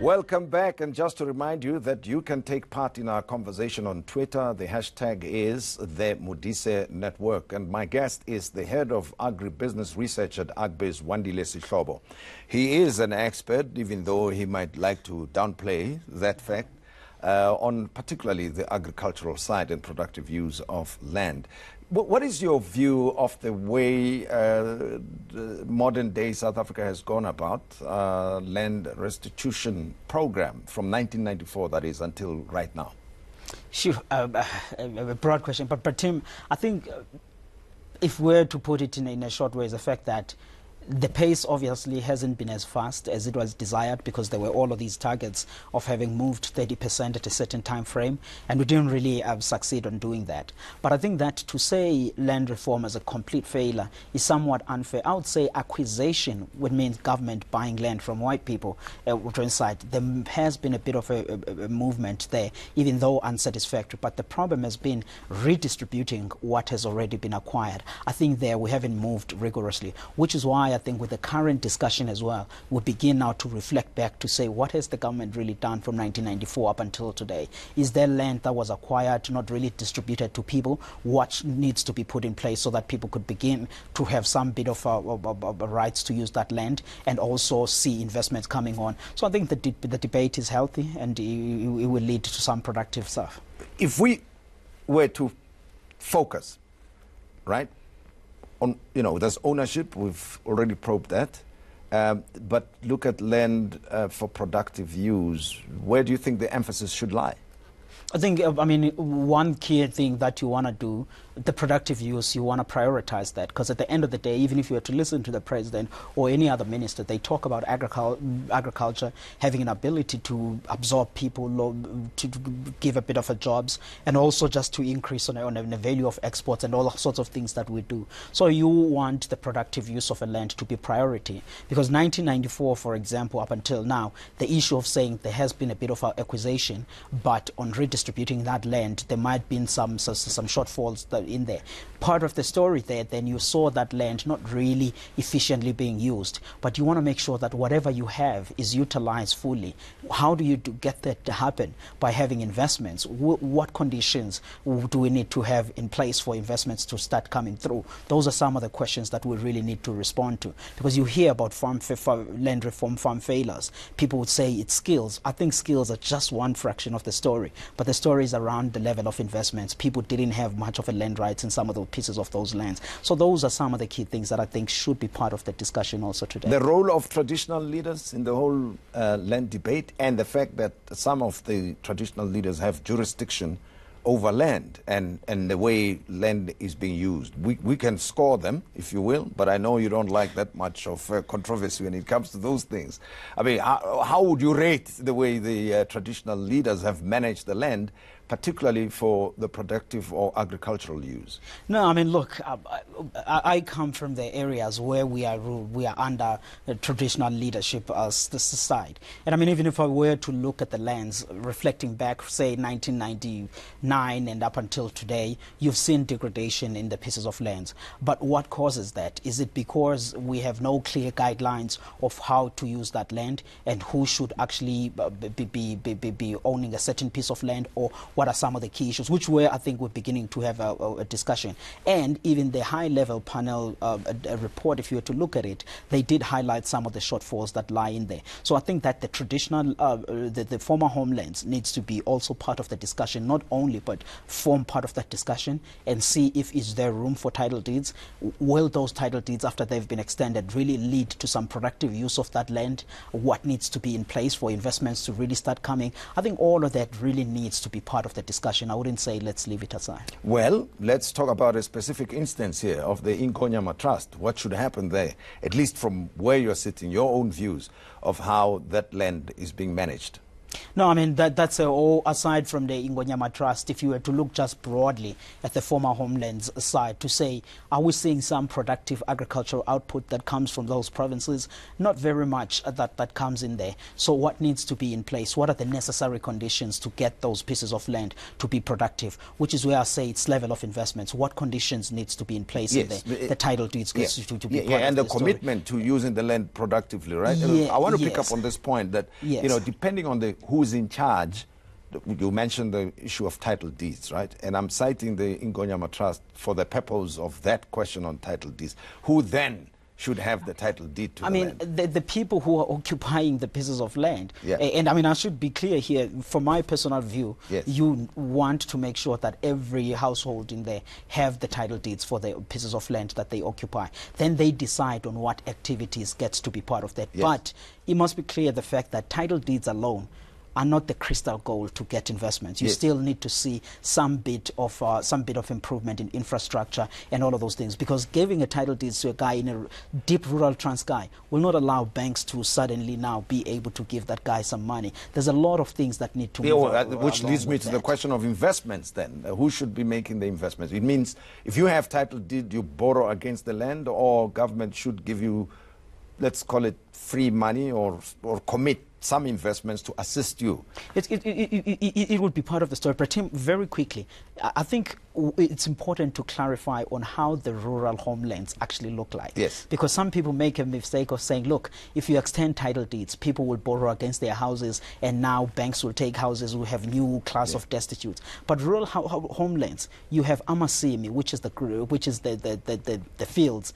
Welcome back, and just to remind you that you can take part in our conversation on Twitter. The hashtag is the Modise Network, and my guest is the head of agribusiness research at Agbiz, Wandile Sihlobo. He is an expert, even though he might like to downplay that fact, on particularly the agricultural side and productive use of land. What is your view of the way modern-day South Africa has gone about land restitution program from 1994, that is, until right now? Sure, a broad question, but Tim, I think if we're to put it in a short way, is the fact that the pace obviously hasn't been as fast as it was desired, because there were all of these targets of having moved 30% at a certain time frame, and we didn't really succeed on doing that. But I think that to say land reform as a complete failure is somewhat unfair. I would say acquisition would mean government buying land from white people to inside. There has been a bit of a movement there, even though unsatisfactory, but the problem has been redistributing what has already been acquired. I think there we haven't moved rigorously, which is why I think with the current discussion as well, we begin now to reflect back to say, what has the government really done from 1994 up until today? Is there land that was acquired not really distributed to people? What needs to be put in place so that people could begin to have some bit of rights to use that land, and also see investments coming on? So I think the debate is healthy, and it will lead to some productive stuff. If we were to focus, right, on, there's ownership, we've already probed that, but look at land for productive use. Where do you think the emphasis should lie? I think, one key thing that you want to do, the productive use, you want to prioritize that, because at the end of the day, even if you were to listen to the president or any other minister, they talk about agriculture having an ability to absorb people, to give a bit of a jobs, and also just to increase on the value of exports and all sorts of things that we do. So you want the productive use of a land to be priority, because 1994, for example, up until now, the issue of saying there has been a bit of acquisition, but on redistributing that land, there might have been some shortfalls in there. Part of the story there, then you saw that land not really efficiently being used, but you want to make sure that whatever you have is utilized fully. How do you get that to happen? By having investments. What conditions do we need to have in place for investments to start coming through? Those are some of the questions that we really need to respond to, because you hear about land reform, farm failures. People would say it's skills. I think skills are just one fraction of the story, but the story is around the level of investments. People didn't have much of a land rights in some of the pieces of those lands. So those are some of the key things that I think should be part of the discussion also today. The role of traditional leaders in the whole land debate, and the fact that some of the traditional leaders have jurisdiction over land and the way land is being used. We can score them, if you will, but I know you don't like that much of controversy when it comes to those things. I mean, how would you rate the way the traditional leaders have managed the land, particularly for the productive or agricultural use? No, I mean, look, I come from the areas where we are under traditional leadership as the side. And I mean, even if I were to look at the lands, reflecting back, say, 1999 and up until today, you've seen degradation in the pieces of lands. But what causes that? Is it because we have no clear guidelines of how to use that land and who should actually be owning a certain piece of land, or what are some of the key issues, which I think we're beginning to have a discussion. And even the high-level panel a report, if you were to look at it, they did highlight some of the shortfalls that lie in there. So I think that the traditional, the former homelands needs to be also part of the discussion, not only, but form part of that discussion, and see if is there room for title deeds. Will those title deeds, after they've been extended, really lead to some productive use of that land? What needs to be in place for investments to really start coming? I think all of that really needs to be part of the discussion. I wouldn't say let's leave it aside. Well, let's talk about a specific instance here of the Inkonyama Trust. What should happen there, at least from where you're sitting, your own views of how that land is being managed? No, I mean, that's all aside from the Ingonyama Trust. If you were to look just broadly at the former homelands side to say, are we seeing some productive agricultural output that comes from those provinces? Not very much that comes in there. So what needs to be in place? What are the necessary conditions to get those pieces of land to be productive? Which is where I say it's level of investments. What conditions needs to be in place in there? The title deeds to be part and of the commitment to using the land productively, right? I want to pick up on this point that, depending on who's in charge, you mentioned the issue of title deeds, right? And I'm citing the Ingonyama Trust for the purpose of that question on title deeds. Who then should have the title deed to the land? The people who are occupying the pieces of land. Yeah. And I should be clear here, from my personal view, you want to make sure that every household in there have the title deeds for the pieces of land that they occupy. Then they decide on what activities gets to be part of that. Yes. But it must be clear the fact that title deeds alone are not the crystal gold to get investments. You still need to see some bit of improvement in infrastructure and all of those things, because giving a title deed to a guy in a deep rural Transkei will not allow banks to suddenly now be able to give that guy some money. There's a lot of things that need to move which leads me to the question of investments then. Who should be making the investments? It means if you have title deed, you borrow against the land, or government should give you, let's call it free money, or commit some investments to assist you. It would be part of the story. But Tim, very quickly, I think it's important to clarify on how the rural homelands actually look like. Yes. Because some people make a mistake of saying, look, if you extend title deeds, people will borrow against their houses, and now banks will take houses, will have new class of destitutes. But rural homelands, you have Amasimi, which is the fields,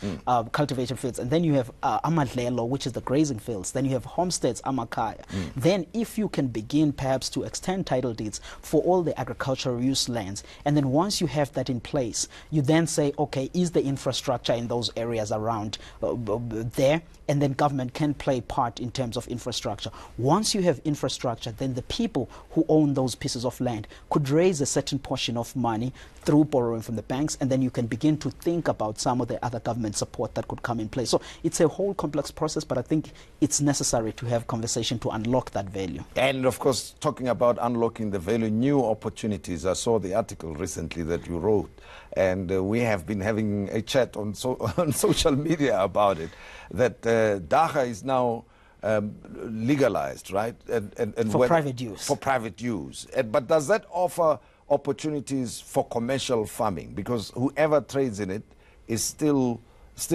cultivated fields, and then you have Amadlelo, which is the grazing fields. Then you have homesteads, Amakaya. Then if you can begin perhaps to extend title deeds for all the agricultural use lands, and then once you have that in place, you then say, okay, is the infrastructure in those areas around there? And then government can play part in terms of infrastructure. Once you have infrastructure, then the people who own those pieces of land could raise a certain portion of money through borrowing from the banks, and then you can begin to think about some of the other government support that could come in place. So it's a whole complex process, but I think it's necessary to have conversation to unlock that value. And of course, talking about unlocking the value, new opportunities. I saw the article recently that you wrote, and we have been having a chat on social media about it, that Dagga is now legalized, right? And for private use. For private use. But does that offer opportunities for commercial farming? Because whoever trades in it is still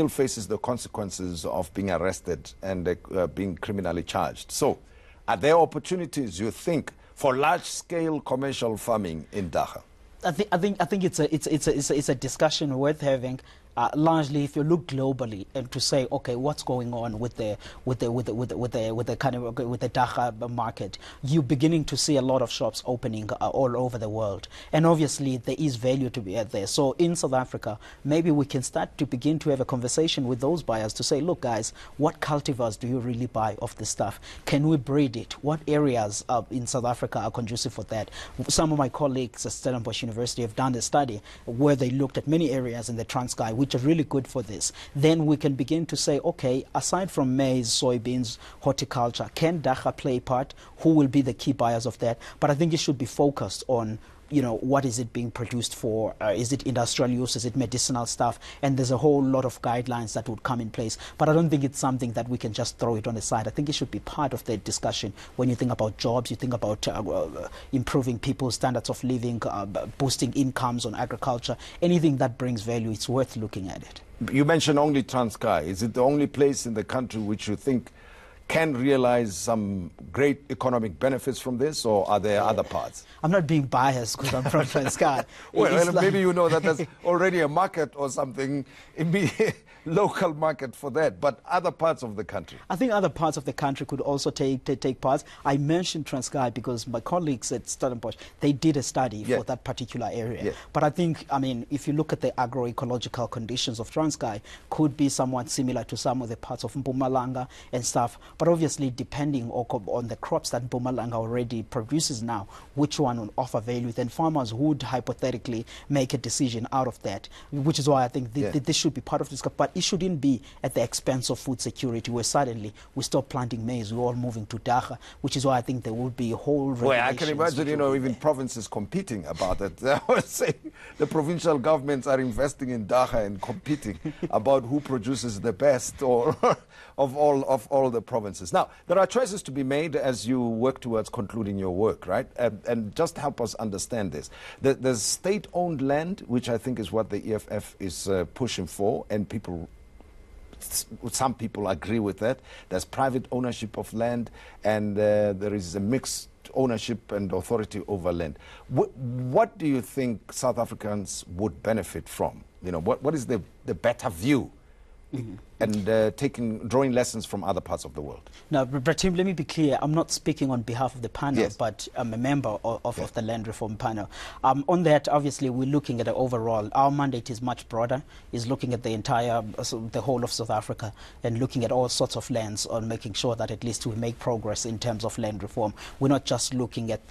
faces the consequences of being arrested and being criminally charged. So are there opportunities, you think, for large-scale commercial farming in Dagga? I think it's a discussion worth having. Largely, if you look globally and to say, okay, what's going on with the Dagga market, you're beginning to see a lot of shops opening all over the world, and obviously there is value to be had there. So in South Africa, maybe we can start to begin to have a conversation with those buyers to say, look, guys, what cultivars do you really buy of this stuff? Can we breed it? What areas in South Africa are conducive for that? Some of my colleagues at Stellenbosch University have done a study where they looked at many areas in the Transkei which are really good for this. Then we can begin to say, okay, aside from maize, soybeans, horticulture, can Dagga play a part? Who will be the key buyers of that? But I think it should be focused on, what is it being produced for? Is it industrial use? Is it medicinal stuff? And there's a whole lot of guidelines that would come in place. But I don't think it's something that we can just throw it on the side. I think it should be part of the discussion. When you think about jobs, you think about improving people's standards of living, boosting incomes on agriculture. Anything that brings value, it's worth looking at it. You mentioned only Transkei. Is it the only place in the country which you think can realize some great economic benefits from this, or are there other parts? I'm not being biased because I'm from Transkei. Well, maybe you know that there's already a market or something, immediate local market for that, but other parts of the country. I think other parts of the country could also take parts. I mentioned Transkei because my colleagues at Stellenbosch, they did a study for that particular area. But I think, if you look at the agroecological conditions of Transkei, could be somewhat similar to some of the parts of Mpumalanga and stuff. But obviously, depending on the crops that Mpumalanga already produces now, which one will offer value, then farmers would hypothetically make a decision out of that, which is why I think this should be part of this. But it shouldn't be at the expense of food security, where suddenly we stop planting maize, we're all moving to Dacha, which is why I think there will be a whole well, I can imagine, even provinces competing about it. I would say the provincial governments are investing in Dacha and competing about who produces the best or of all the provinces. Now, there are choices to be made as you work towards concluding your work, right? And just help us understand this. There's state-owned land, which I think is what the EFF is pushing for, and some people agree with that. There's private ownership of land, and there is a mixed ownership and authority over land. What do you think South Africans would benefit from? What is the better view? And drawing lessons from other parts of the world. Now, Bratim, let me be clear. I'm not speaking on behalf of the panel, but I'm a member of the Land Reform panel. On that, obviously, we're looking at the overall. Our mandate is much broader. Is looking at the whole of South Africa and looking at all sorts of lands on making sure that at least we make progress in terms of land reform. We're not just looking at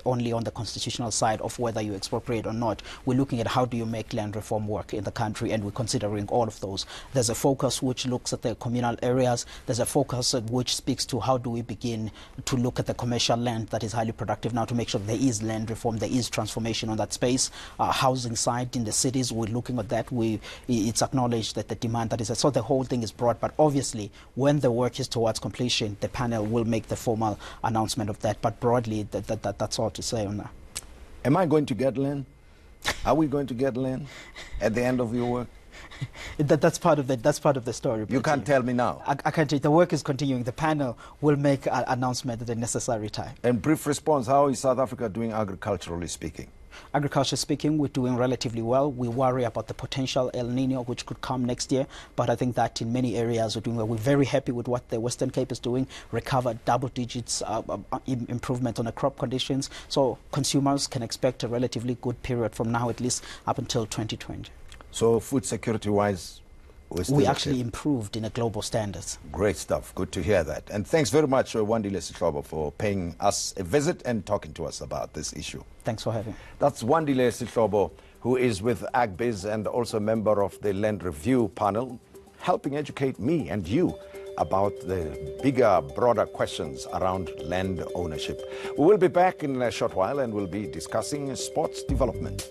only on the constitutional side of whether you expropriate or not. We're looking at how do you make land reform work in the country, and we're considering all of those. There's a focus which looks at the communal areas. There's a focus which speaks to how do we begin to look at the commercial land that is highly productive now to make sure there is land reform, there is transformation on that space. Housing side in the cities, we're looking at that. It's acknowledged that the demand that is, so the whole thing is broad, but obviously when the work is towards completion, the panel will make the formal announcement of that, but broadly that's all to say on that. Am I going to get land? Are we going to get land at the end of your work? That's part of the story. You can't tell me now. I can't tell you. The work is continuing. The panel will make an announcement at the necessary time. And brief response, how is South Africa doing agriculturally speaking? Agriculture speaking, we're doing relatively well. We worry about the potential El Nino, which could come next year, but I think that in many areas we're doing well. We're very happy with what the Western Cape is doing, recovered double digits improvement on the crop conditions. So consumers can expect a relatively good period from now, at least up until 2020. So food security-wise, we actually improved in a global standards. Great stuff. Good to hear that. And thanks very much, Wandile Sihlobo, for paying us a visit and talking to us about this issue. Thanks for having me. That's Wandile Sihlobo, who is with AgBiz and also a member of the Land Review panel, helping educate me and you about the bigger, broader questions around land ownership. We will be back in a short while and we'll be discussing sports development.